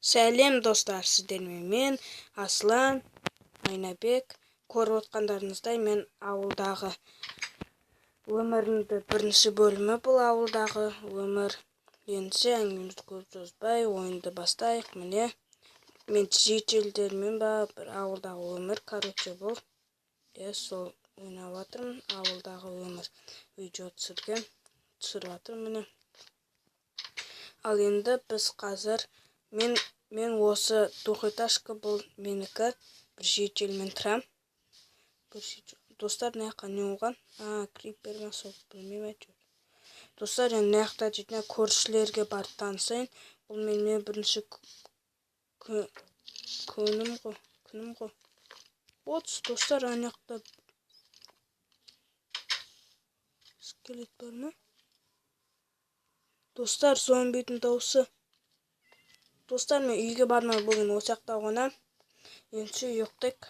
Сәлем достар, сіздермен мен Аслан Айнабек. Көріп отқандарыңыздай, мен ауылдағы өмірімді бірінші бөлімі бұл ауылдағы өмір. Ендеше әңгімемізді көп созбай ойынды бастайық. Міне, мен жителдермен бір ауылдағы өмір, бұл. Сол ойнап жатырмын, ауылдағы өмір. Видео түсіріп жатырмын, міне. Ал енді біз қазір мен осы двухэтажка бұл менікі, бір жителмен тұрам. Достар, мына жаққа не болған? Крипер ма сол, білмеймін әйтеуір. Достар, енді мына жақта дейтін көршілерге барып танысайын. Бұл менің бірінші күнім ғой. Достар, ана жақта скелет бар ма? Достар, зомбидің дауысы. Достар, мен үйге бармай бүгін осы жақта қонам. Ендеше ұйықтайық.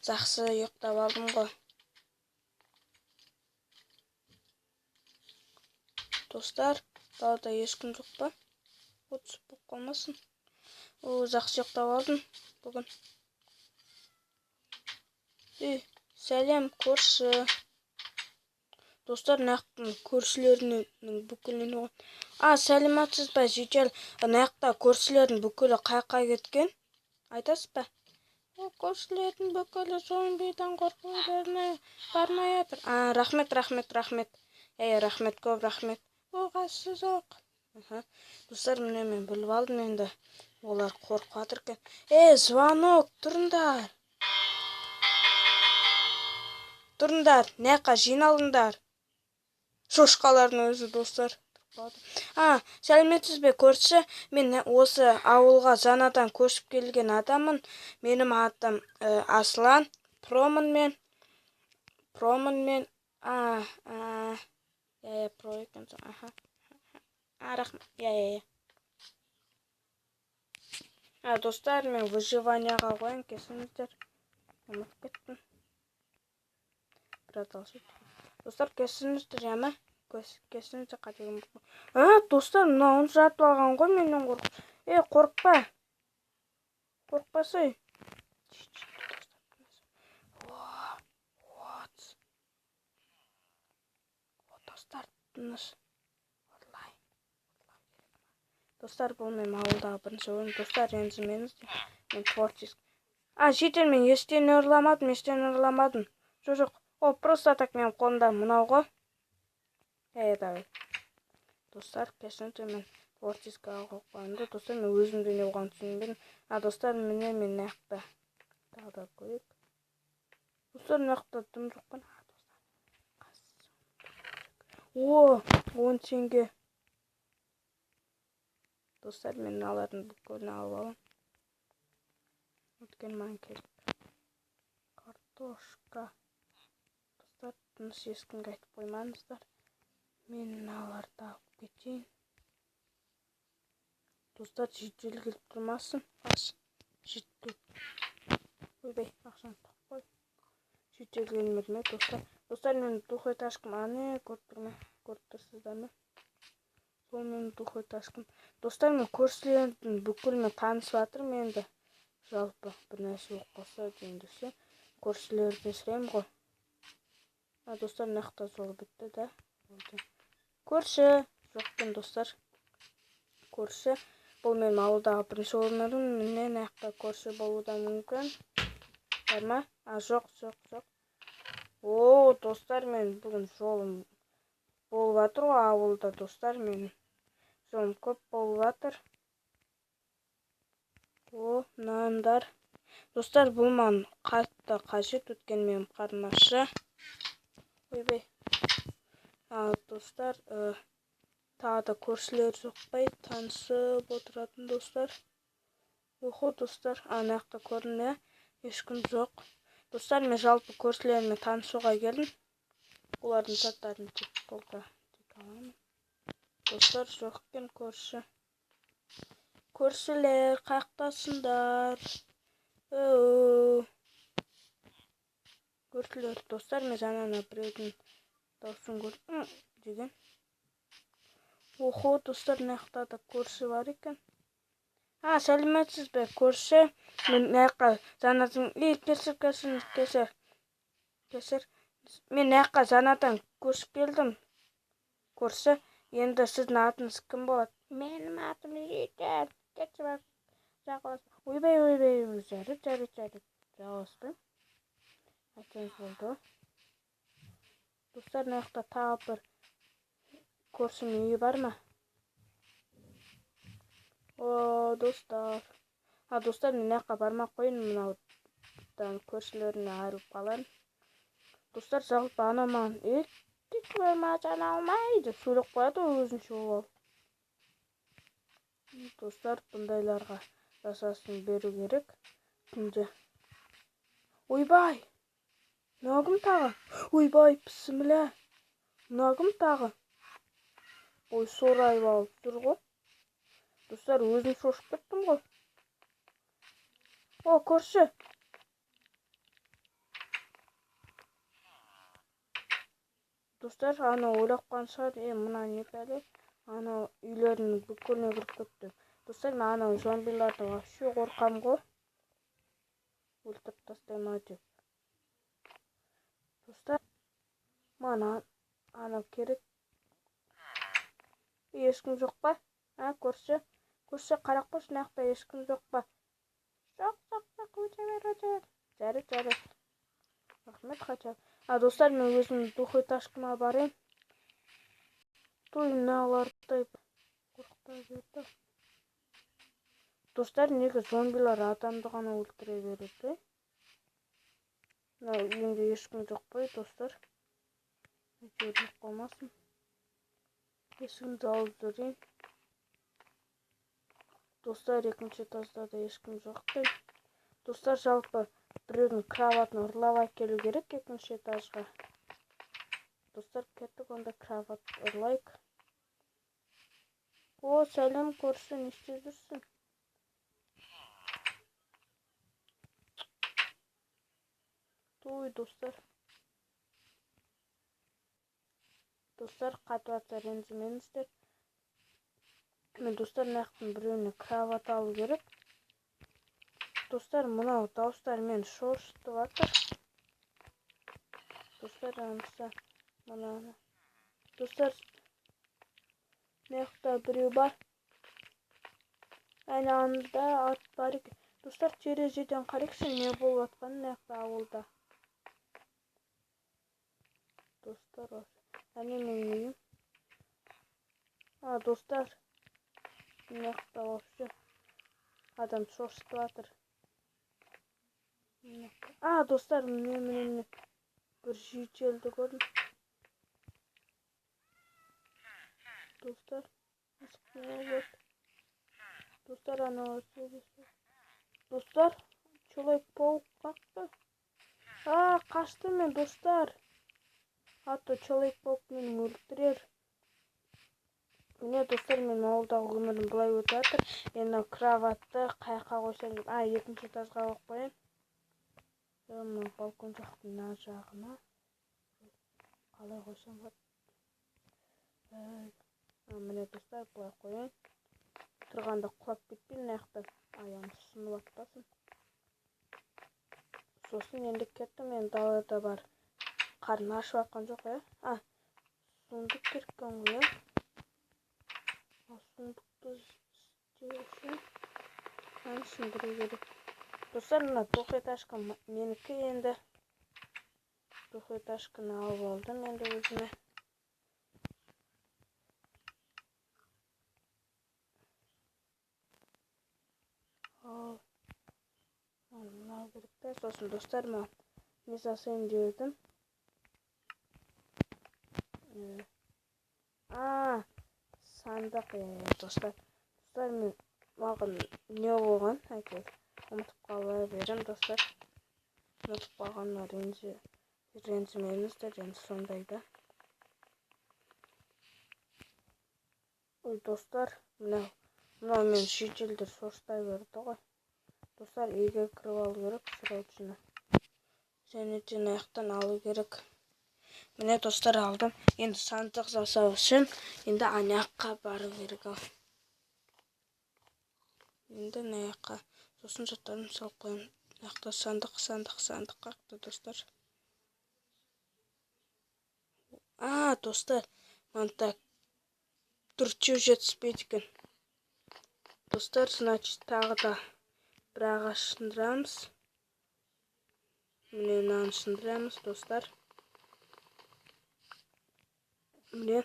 Жақсы ұйықтап алдым ғой. Достар, далада ешкім жоқ па? Отсып болып қалмасын. Жақсы ұйықтап алдым бүгін. Сәлем, көрші. Достар, нақтың көршілерінің бүкілін оған. Сәлематсыз ба, жител. Нақта көршілердің бүкілі қай кеткен? Айтасыз ба? Көршілердің бүкілі зомбидан қорқуларына бармай жатыр. Рахмет. Рахмет, көп рахмет. Оғасы жоқ. Достар, міне мен біліп алдым енді. Олар қорқып жатыр екен. Звонок, тұрыңдар. Тұрыңдар, наққа жиналыңдар. Шошқалардың өзі, достар. Сәлеметсіз бе, көрші? Мен осы ауылға жаңадан көшіп келген адамын. Менің атым Аслан. Промын мен. Про екенсің. Рахмет. Достар, мен выживанияға қойын, кесіңіздер. Ұмытып кеттім. Достар, кесіңіздер, жама. Кесіңіздер, қатегім. Достар, мынауын жатып алған ғой менен қорқып. Қорықпа. Қорықпасай. Достар, тыныш. Достар, бұл мен ауылдағы бірінші ойын. Достар, ренжімеңіз. Мен творческий. Жител, мен ештен ұрламадым. Жоқ. Просто так мен қолымда мынау ғой. Давай. Достар, кешіріңіздер, мен творческий алға қойымды. Достар, мен өзімді не оған түсінбедім. Достар, міне мен нақта. Тағы көрейік. Достар, нақта тым жоқпын. 10 теңге. Достар, мен алардың бүкілін алып алам. Өткен маған керек. Картошка. Достар, тыныш ешкімге айтып қоймаңыздар. Мен аларды алып кетейін. Достар, жител келіп тұрмасын. Жител. Ойбай, ақшаны тақып қой. Жител келмеді ме, достар? Достар, мен двухэтажкам. Көріп тұрсыздар ма? Сол мен двухэтажкам. Достар, мен көршілердің бүкілімен танысып жатырмын енді. Жалпы бір нәрсе болып қалса дейіндесе. Көршілерден сұраймын ғой. Достар, нақта жолы бітті да. Көрші. Жоқпен, достар. Көрші. Бұл мен ауылдағы бірінші өмірім. Міне нақта көрші болудан мүмкін. Бар ма? Жоқ. Достар, мен бүгін жолым болып жатыр ғой ауылда, достар. Мен жолым көп болып жатыр. Нандар. Достар, бұл маған қатты қажет, өткен менің қармашы. Ойбай. Достар, тағы да көршілер жоқпай танысып отыратын достар. Достар, анақта көрінді, ешкім жоқ. Достар, мен жалпы көршілермен танысуға келдім. Олардың заттарын тек қолға тек аламын. Достар, жоқ екен көрші. Көршілер, қақтасындар. көршілер достар, мен жаңа біреудің дауысын көрдім деген. Охо, достар, мына жақта да көрші бар екен. Сәлеметсіз бе, көрші? Мен мына жаққа жаңадан кесір. Мен мына жаққа жаңадан көшіп келдім. Көрші, енді сіздің атыңыз кім болады? Менің атым Жидел. Кетіп жағаласпын. Ойбай, жарайды. Жағаласпын. Айтыңыз болды. Достар, мына жақта тағы бір көршінің үйі бар ма? О, достар. Достар, мен мына жаққа бармақ қойын, мынаудан көршілеріне айырылып қалайын. Достар, жалпы анау маған маған алмайды, сөйлеп қояды өзінше ол. Достар, бұндайларға жасасын беру керек. Күнде. Ойбай! Нағым тағы. Ойбай, пісімілі. Нағым тағы. Ой, сорайып алып жүр ғой. Достар, өзім шошып кеттім ғой. О, көрші. Достар, ана ойлап қалған шығар, мына не бәле? Ана үйлерінің бүкіліне кіріп кетті. Достар, мен ана зомбилардан вообще қорқам ғой. Өлтіріп тастай ма деп. Достар, мана ана керек. Ешкім жоқ па? Көрші. Көрші, қарап қойшы, мына жақта ешкім жоқ па? Жоқ, өте бер. Жарайды. Рахмет, хотя. Достар, мен өзім двухэтажкама барайын. Той мыналардай қорқыта берді. Достар, неге зомбилар адамды ғана өлтіре береді? Мына үйінде ешкім жоқ қой, достар. Өліп қалмасын. Есігімді алып жүрейін. Достар, екінші этажда да ешкім жоқ қой. Достар, жалпы біреудің кроватын ұрлап әкелу керек екінші этажға. Достар, кеттік, онда кроват ұрлайық. О, сәлем, көрші, не істеп жүрсің? Той, достар. Достар, қатып ренжімеңіздер. Мен достар, мына жақтың біреуіне кроват алу керек. Достар, мынау дауыстар мен шошытып жатыр. Достар, мынаны. Достар, мына жақта біреу бар. Айналымда ат бар екен. Достар, терезеден қарайықшы, не болып жатқанын мына жақта ауылда. Достар, әне менің үйім. Достар, мына жақта вообще адам шошытып жатыр. Достар, мен бір жителді көрдім. Достар, достар, анау сөйлесіп. Достар, Человек-паук қақты. Қашты мен, достар. Человек-паук мені өлтірер. Міне, достар, мен ауылдағы өмірім бұлай өтіп жатыр. Енді кроватты қаяққа қойсам деп. Екінші этажға қойып қояйын. Мына балкон жақтың мына жағына қалай қойсам болады. Міне, достар, бұлай қояйын. Тұрғанда құлап кетпейін, мына жақта аяғым сынып жатпасын. Сосын енді кеттім, мен далада бар. Қарын ашып жатқан жоқ, суындық керек ғой. Суындықты істеу үшін қаншын бірі керек. Достар, мына двухэтажка менікі енді. Двухэтажканы алып алдым енді өзіме. Мынау керек та. Сосын, достар, не жасайын дедім. Сандық, достар. Достар, маған не болған? Ұмытып қалай берем, достар. Ұмытып қалғанына ренжімеңіздер, енді сондайда. Ой, достар, мынау мен жителдер шошытай берді ғой. Достар, үйге кіріп алу керек срочно. және де аяқтан алу керек. Міне достар, алдым. Енді сандық жасау үшін енді аяққа бару керек. Енді аяққа сосын заттарын салып қоямын. Аяқта сандық қақты достар. Достар, мында түртеу жетіспейді екен. Достар, значит, тағы да бір ағаш шындырамыз. Міне мынаны шындырамыз, достар. Міне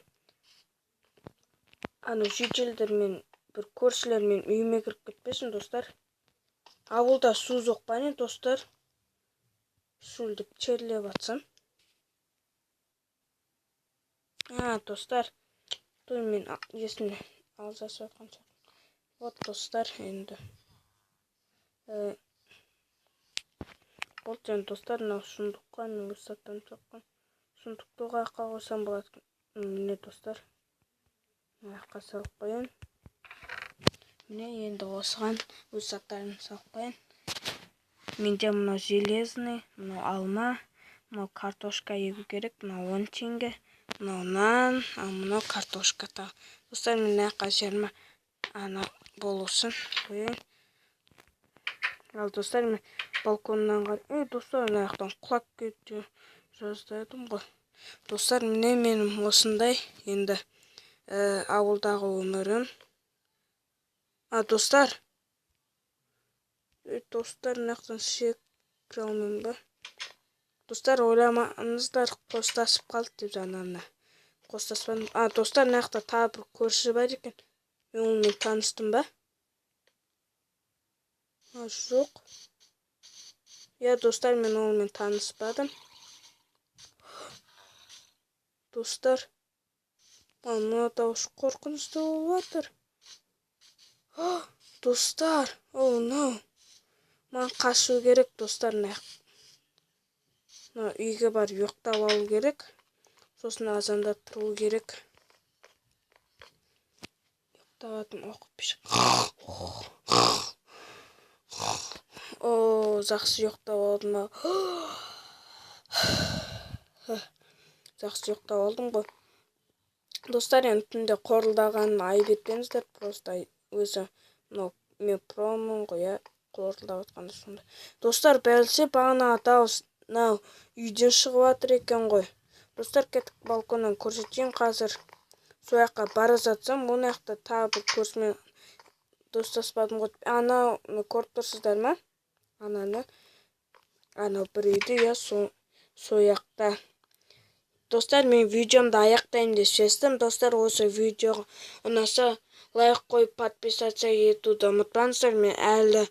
ана жүйкелдермен бір көршілермен үйіме кіріп кетпесін, достар. Ауылда су жоқ па не, достар? Шөлдіп черлеп атсам. Достар, той мен есімде алжасып атқан шығар. Вот, достар, енді. Бұл және достар, мынау сұндыққа мен өз саттан соққан. Сұндықты аяққа қойсам болады. Міне достар, аяққа салып қояйын. Міне енді осыған өз заттарын салып қояйын. Менде мынау железный, мынау алма, мынау картошка егу керек, мынау 10 теңге, мынау нан, мынау картошка та. Достар, мен аяққа 20 ана болусын қояйын. Ал достар, мен балконнан қарай, достар, аяқтан құлап кетті жаздадым ғой. Достар, міне менің осындай енді ауылдағы өмірім. Достар, мынаяқтан секіре алмаймын ба? Достар, ойламаңыздар, қостасып қалды деп жанарына. Қостаспадым. Достар, мынаяқта тағы бір көрші бар екен. Мен онымен таныстым ба? Жоқ. Достар, мен онымен таныспадым. Достар, мына дауыс қорқынышты болып жатыр. Достар, no. Маған қашу керек, достар, үйге бар ұйықтап алу керек. Сосын азанда тұру керек. Ұйықтаватым, оқып жақсы ұйықтап алдым. Жақсы ұйықтап алдым ғой. Достар, енді түнде қорылдағанын айып етпеңіздер, просто өзі мен промын ғой, қорылдап отқанда сонда. Достар, бәлсе бағана дауыс үйден шығып жатыр екен ғой. Достар, кетіп балконнан көрсетейін қазір. Сол жаққа бара жатсам, бұл жақта тағы бір көршімен достаспадым ғой. Көріп тұрсыздар ма? Анау бір үйде, сол жақта. Достар, мен видеомды аяқтаймын деп шештім. Достар, осы видеоға ұнаса лайк қойып подписаться етуді ұмытпаңыздар. Мен әлі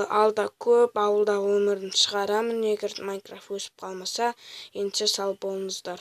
алда көп ауылда өмірін шығарамын, егер Майнкрафт өсіп қалмаса. Ендеше сау болыңыздар.